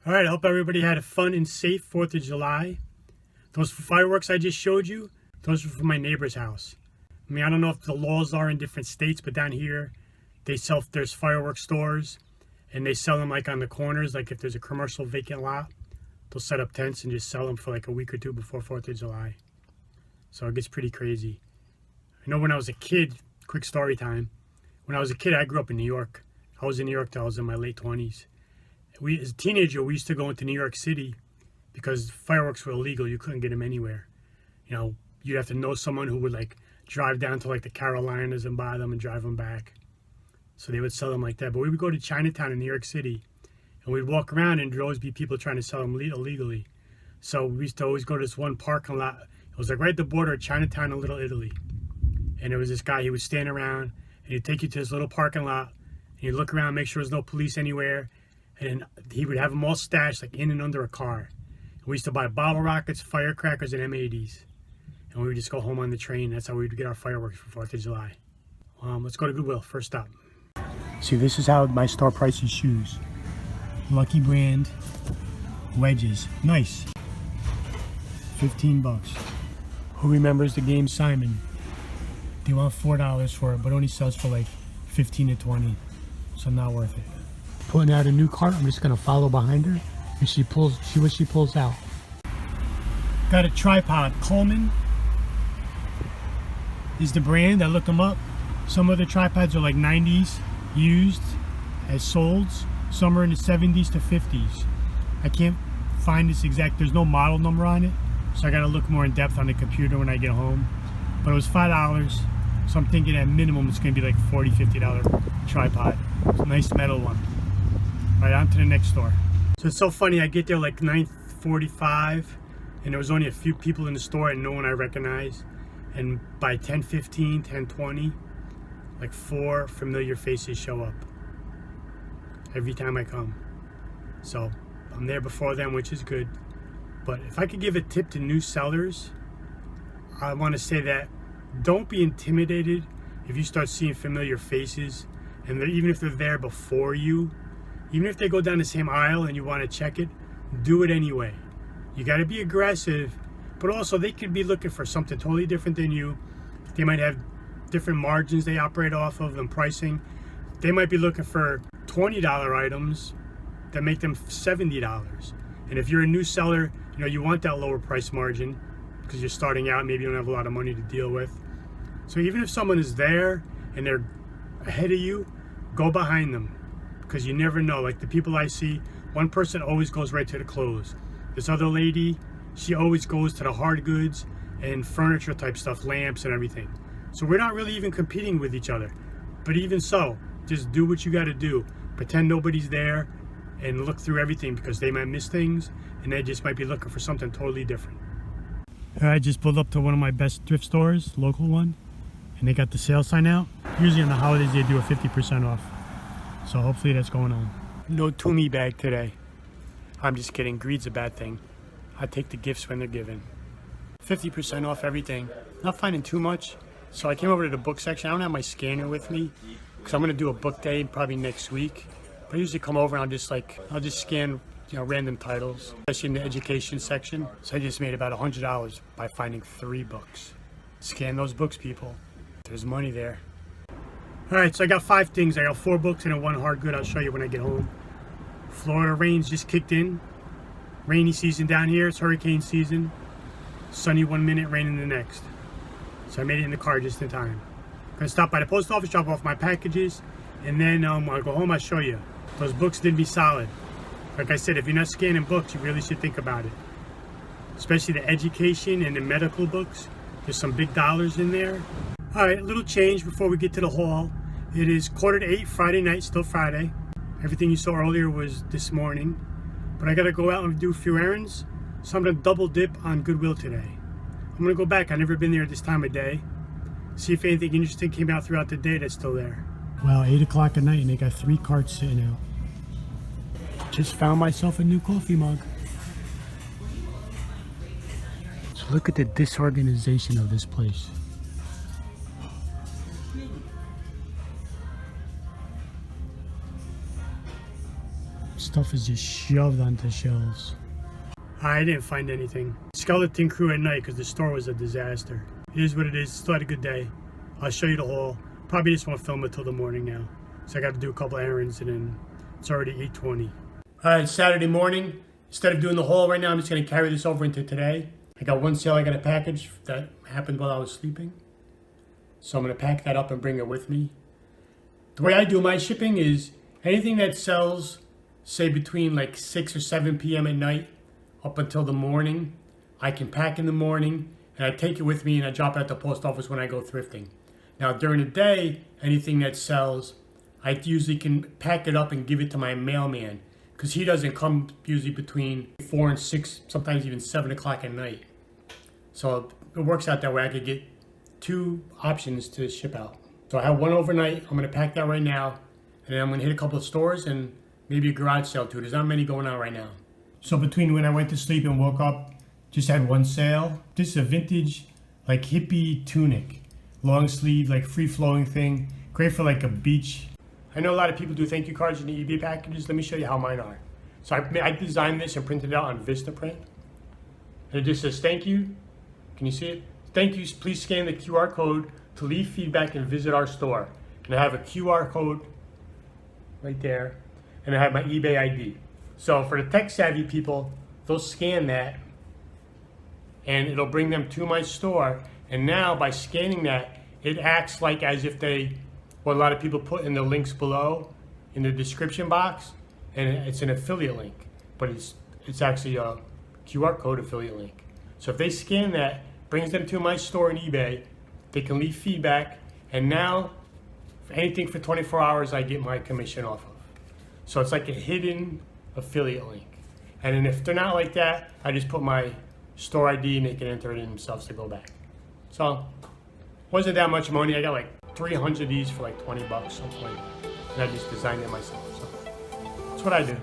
All right, I hope everybody had a fun and safe 4th of July. Those fireworks I just showed you, those were from my neighbor's house. I mean, I don't know if the laws are in different states, but down here, there's fireworks stores, and they sell them like on the corners, like if there's a commercial vacant lot, they'll set up tents and just sell them for like a week or two before 4th of July. So it gets pretty crazy. I know when I was a kid, quick story time, when I was a kid, I grew up in New York. I was in New York till I was in my late 20s. As a teenager, we used to go into New York City because fireworks were illegal. You couldn't get them anywhere. You know, you'd have to know someone who would like drive down to like the Carolinas and buy them and drive them back. So they would sell them like that. But we would go to Chinatown in New York City and we'd walk around and there'd always be people trying to sell them illegally. So we used to always go to this one parking lot. It was like right at the border of Chinatown and Little Italy. And there was this guy, he would stand around and he'd take you to this little parking lot and you'd look around, make sure there's no police anywhere. And he would have them all stashed like in and under a car. And we used to buy bottle rockets, firecrackers, and M80s. And we would just go home on the train. That's how we would get our fireworks for 4th of July. Let's go to Goodwill, first stop. See, this is how my store prices shoes. Lucky brand wedges. Nice. 15 bucks. Who remembers the game Simon? They want $4 for it, but only sells for like 15 to 20. So not worth it. Putting out a new cart. I'm just gonna follow behind her and see what she pulls out. Got a tripod. Coleman is the brand. I looked them up. Some of the tripods are like 90s used as solds. Some are in the 70s to 50s. I can't find this exact, there's no model number on it, so I gotta look more in depth on the computer when I get home. But it was $5, so I'm thinking at minimum it's gonna be like $40, $50 tripod. It's a nice metal one. Right, on to the next store. So it's so funny, I get there like 9:45 and there was only a few people in the store and no one I recognized. And by 10:15, 10:20, like 4 familiar faces show up every time I come. So I'm there before them, which is good. But if I could give a tip to new sellers, I want to say that don't be intimidated if you start seeing familiar faces, and even if they're there before you. Even if they go down the same aisle and you want to check it, do it anyway. You got to be aggressive, but also they could be looking for something totally different than you. They might have different margins they operate off of and pricing. They might be looking for $20 items that make them $70. And if you're a new seller, you know, you want that lower price margin because you're starting out, maybe you don't have a lot of money to deal with. So even if someone is there and they're ahead of you, go behind them. Because you never know. Like the people I see, one person always goes right to the clothes. This other lady, she always goes to the hard goods and furniture type stuff, lamps and everything. So we're not really even competing with each other. But even so, just do what you got to do. Pretend nobody's there and look through everything because they might miss things and they just might be looking for something totally different. I just pulled up to one of my best thrift stores, local one, and they got the sale sign out. Usually on the holidays they do a 50% off. So hopefully that's going on. No Toomey bag today. I'm just kidding. Greed's a bad thing. I take the gifts when they're given. 50% off everything. Not finding too much. So I came over to the book section. I don't have my scanner with me because I'm going to do a book day probably next week. But I usually come over and I'll just scan, random titles, especially in the education section. So I just made about $100 by finding 3 books. Scan those books, people. There's money there. Alright, so I got 5 things. I got 4 books and 1 hard good. I'll show you when I get home. Florida rains just kicked in. Rainy season down here. It's hurricane season. Sunny 1 minute, raining the next. So I made it in the car just in time. I'm going to stop by the post office, drop off my packages, and then when I go home, I'll show you. Those books did me solid. Like I said, if you're not scanning books, you really should think about it. Especially the education and the medical books. There's some big dollars in there. Alright, a little change before we get to the haul. It is 7:45 Friday night, still Friday. Everything you saw earlier was this morning. But I gotta go out and do a few errands, so I'm gonna double dip on Goodwill today. I'm gonna go back, I've never been there at this time of day. See if anything interesting came out throughout the day that's still there. Well, 8 o'clock at night and they got 3 carts sitting out. Just found myself a new coffee mug. So look at the disorganization of this place. Stuff is just shoved onto shelves. I didn't find anything. Skeleton crew at night because the store was a disaster. It is what it is. Still had a good day. I'll show you the haul. Probably just won't film it till the morning now. So I got to do a couple errands and then it's already 8:20. Alright, Saturday morning. Instead of doing the haul right now, I'm just going to carry this over into today. I got one sale I got a package that happened while I was sleeping. So I'm going to pack that up and bring it with me. The way I do my shipping is anything that sells, say between like 6 or 7 p.m. at night up until the morning, I can pack in the morning and I take it with me and I drop it at the post office when I go thrifting. Now during the day, anything that sells, I usually can pack it up and give it to my mailman because he doesn't come usually between 4 and 6, sometimes even 7 o'clock at night. So it works out that way. I could get 2 options to ship out. So I have one overnight. I'm going to pack that right now. And then I'm going to hit a couple of stores and maybe a garage sale too. There's not many going on right now. So between when I went to sleep and woke up, just had one sale. This is a vintage, like hippie tunic. Long sleeve, like free flowing thing. Great for like a beach. I know a lot of people do thank you cards in the eBay packages. Let me show you how mine are. So I designed this and printed it out on Vistaprint. And it just says thank you. Can you see it? Thank you. Please scan the QR code to leave feedback and visit our store. And I have a QR code right there. And I have my eBay ID. So for the tech savvy people, they'll scan that and it'll bring them to my store. And now by scanning that, it acts like as if what a lot of people put in the links below in the description box, and it's an affiliate link, but it's actually a QR code affiliate link. So if they scan that, brings them to my store in eBay, they can leave feedback, and now for anything for 24 hours, I get my commission off of. So it's like a hidden affiliate link. And then if they're not like that, I just put my store ID and they can enter it in themselves to go back. So wasn't that much money. I got like 300 of these for like 20 bucks, something like that. And I just designed it myself. So that's what I do.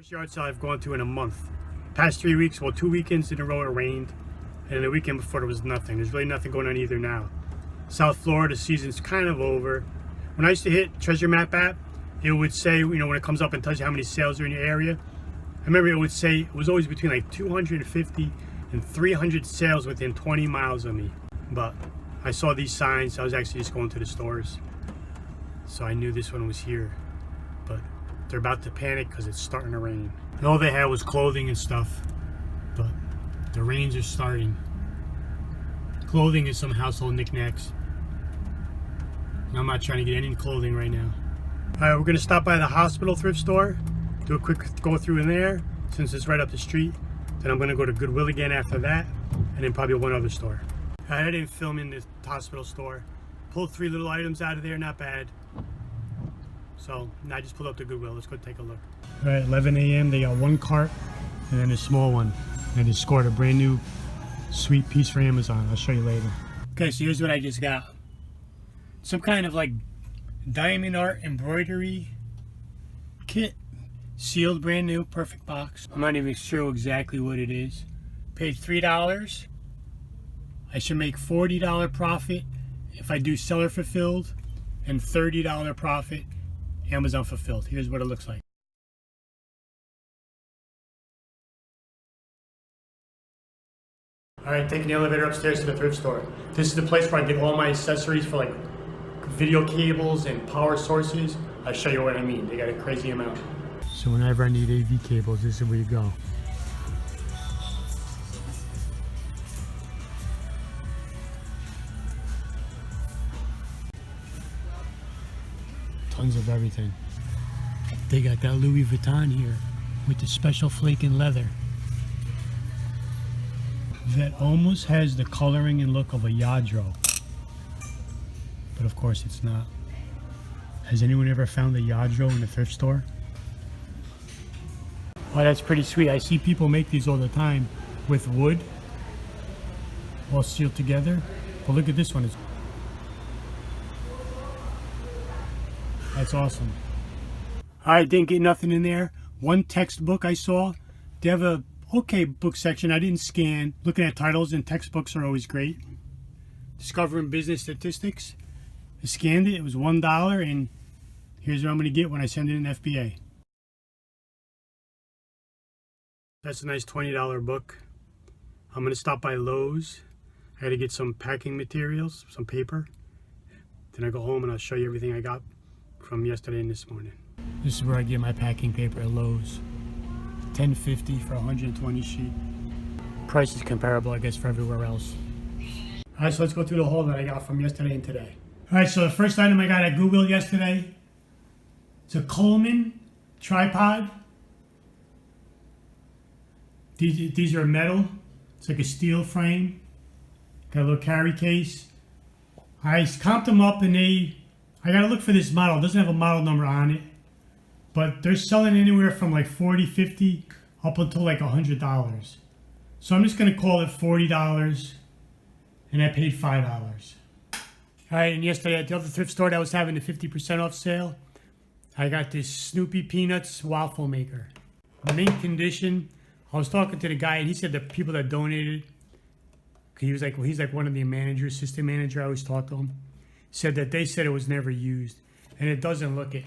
Yard sale I've gone to in a month. Past 3 weeks, well 2 weekends in a row it rained, and the weekend before there was nothing. There's really nothing going on either now. South Florida season's kind of over. When I used to hit Treasure Map app, it would say, when it comes up and tells you how many sales are in your area, I remember it would say it was always between like 250 and 300 sales within 20 miles of me. But I saw these signs, I was actually just going to the stores. So I knew this one was here. But they're about to panic because it's starting to rain. And all they had was clothing and stuff, but the rains are starting. Clothing is some household knickknacks. And I'm not trying to get any clothing right now. Alright, we're going to stop by the hospital thrift store, do a quick go through in there, since it's right up the street. Then I'm going to go to Goodwill again after that, and then probably one other store. I didn't film in the hospital store. Pulled 3 little items out of there, not bad. So now I just pulled up to Goodwill. Let's go take a look. All right, 11 a.m. They got 1 cart and then a small one. And I just scored a brand new sweet piece for Amazon. I'll show you later. Okay, so here's what I just got. Some kind of like diamond art embroidery kit. Sealed, brand new, perfect box. I'm not even sure exactly what it is. Paid $3. I should make $40 profit if I do seller fulfilled, and $30 profit Amazon fulfilled. Here's what it looks like. Alright, taking the elevator upstairs to the thrift store. This is the place where I get all my accessories for like video cables and power sources. I'll show you what I mean. They got a crazy amount. So whenever I need AV cables, this is where you go. Tons of everything. They got that Louis Vuitton here with the special flaking leather that almost has the coloring and look of a Yadro, but of course it's not. Has anyone ever found a Yadro in a thrift store? Oh, that's pretty sweet. I see people make these all the time with wood all sealed together. But look at this one. That's awesome. I didn't get nothing in there. One textbook I saw. They have a okay book section. I didn't scan. Looking at titles and textbooks are always great. Discovering Business Statistics. I scanned it. It was $1, and here's what I'm going to get when I send it in FBA. That's a nice $20 book. I'm going to stop by Lowe's. I got to get some packing materials, some paper. Then I go home and I'll show you everything I got from yesterday and this morning. This is where I get my packing paper at Lowe's. $10.50 for 120 sheet. Price is comparable, I guess, for everywhere else. Alright, so let's go through the haul that I got from yesterday and today. Alright, so the first item I got at Google yesterday, it's a Coleman tripod. These are metal. It's like a steel frame. Got a little carry case. I comped them up and I gotta look for this model. It doesn't have a model number on it. But they're selling anywhere from like $40, $50 up until like $100. So I'm just gonna call it $40 and I paid $5. Alright, and yesterday at the other thrift store that was having the 50% off sale, I got this Snoopy Peanuts waffle maker. Mint condition. I was talking to the guy and he said the people that donated, he was like, well, he's like one of the managers, assistant manager, I always talk to him, said that they said it was never used. And it doesn't look it.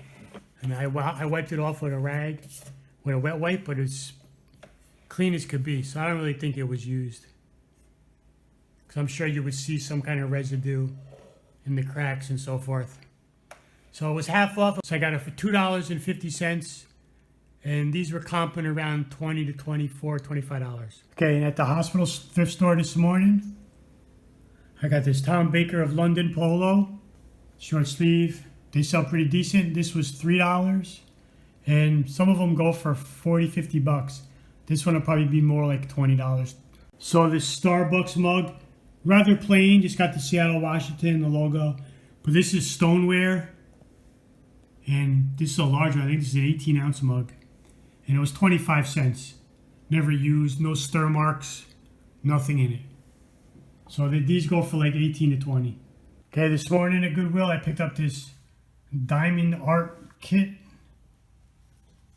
And I wiped it off with a rag, with a wet wipe, but it's clean as could be. So I don't really think it was used. Because I'm sure you would see some kind of residue in the cracks and so forth. So it was half off. So I got it for $2.50. And these were comping around $20 to $24, $25. Okay, and at the hospital thrift store this morning, I got this Tom Baker of London polo, short sleeve. They sell pretty decent. This was $3, and some of them go for $40, $50. This one will probably be more like $20. So this Starbucks mug, rather plain, just got the Seattle, Washington, the logo. But this is stoneware, and this is a large one. I think this is an 18-ounce mug. And it was 25 cents. Never used, no stir marks, nothing in it. So these go for like 18 to 20. Okay, this morning at Goodwill, I picked up this diamond art kit.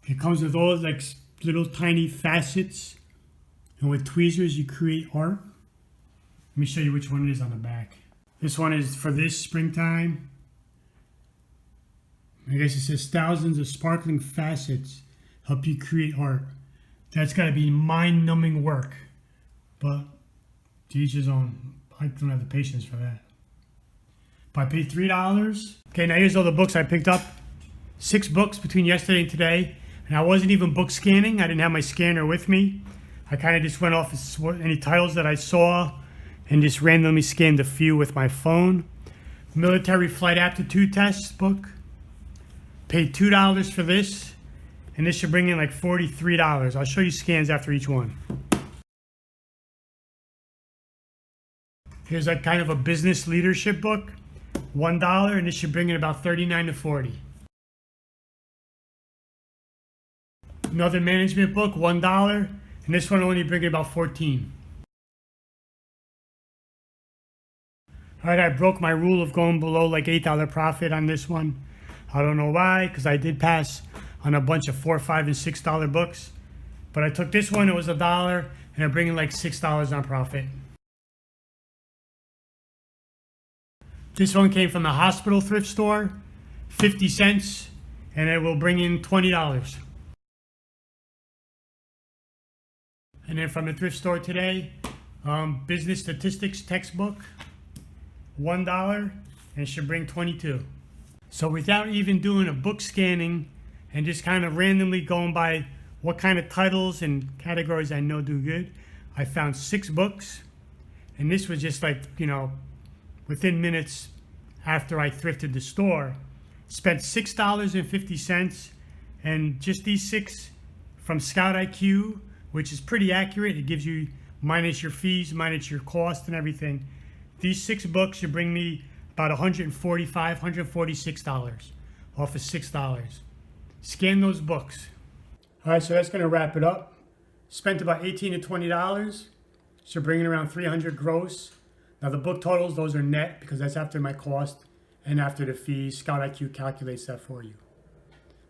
It comes with all like little tiny facets. And with tweezers, you create art. Let me show you which one it is on the back. This one is for this springtime. I guess it says thousands of sparkling facets help you create art. That's got to be mind-numbing work, but to each his own. I don't have the patience for that. But I paid $3. Okay, now here's all the books I picked up. 6 books between yesterday and today, and I wasn't even book scanning. I didn't have my scanner with me. I kind of just went off any titles that I saw and just randomly scanned a few with my phone. Military Flight Aptitude Test book. Paid $2 for this. And this should bring in like $43. I'll show you scans after each one. Here's like kind of a business leadership book. $1, and this should bring in about $39 to $40. Another management book, $1, and this one only bring in about $14. Alright, I broke my rule of going below like $8 profit on this one. I don't know why, because I did pass on a bunch of $4, $5, and $6 books. But I took this one, it was $1, and I'm bringing like $6 on profit. This one came from the hospital thrift store, 50 cents, and it will bring in $20. And then from the thrift store today, business statistics textbook, $1, and it should bring $22. So without even doing a book scanning and just kind of randomly going by what kind of titles and categories I know do good, I found 6 books. And this was just like, you know, within minutes after I thrifted the store. Spent $6.50, and just these 6 from Scout IQ, which is pretty accurate. It gives you minus your fees, minus your cost and everything. These 6 books should bring me about $145, $146 off of $6. Scan those books. All right, so that's going to wrap it up. Spent about $18 to $20, so bringing around $300 gross. Now the book totals, those are net because that's after my cost and after the fees. Scout IQ calculates that for you.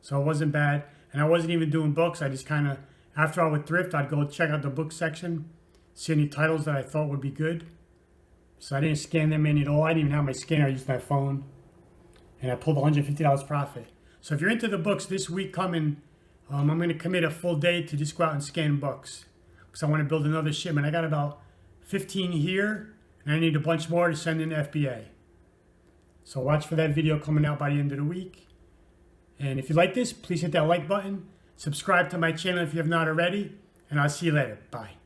So it wasn't bad. And I wasn't even doing books. I just kind of, after I would thrift, I'd go check out the book section, see any titles that I thought would be good. So I didn't scan them in at all. I didn't even have my scanner. I used my phone. And I pulled $150 profit. So if you're into the books this week coming, I'm going to commit a full day to just go out and scan books. Because I want to build another shipment. I got about 15 here. And I need a bunch more to send in to FBA. So watch for that video coming out by the end of the week. And if you like this, please hit that like button. Subscribe to my channel if you have not already. And I'll see you later. Bye.